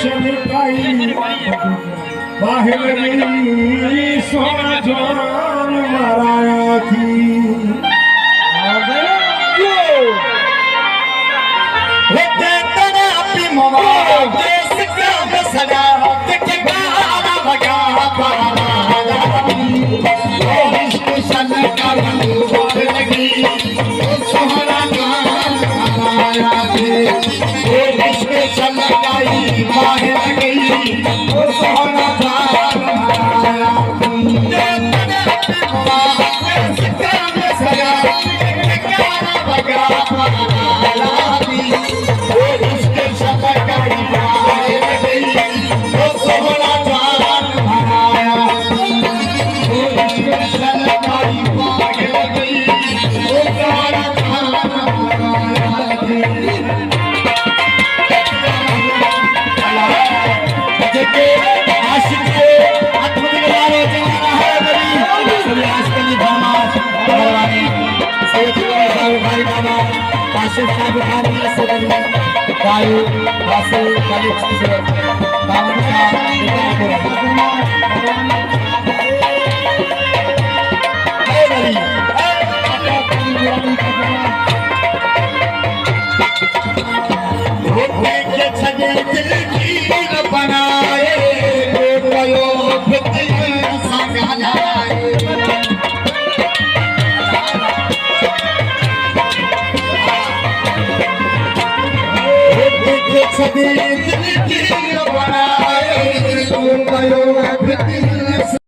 છલકાઈ બાહેરની સોના જોન મારાથી તે તને આપી મવા દેશ કામ સગા કે ગાના વગા પારા સ્ટેશન કાલી બોલ લગી સોહરા ગાન મારાથી स्टेशन लगाई बाहर गई वो सोहरा गान छवि दिल की बनाए तुम कयो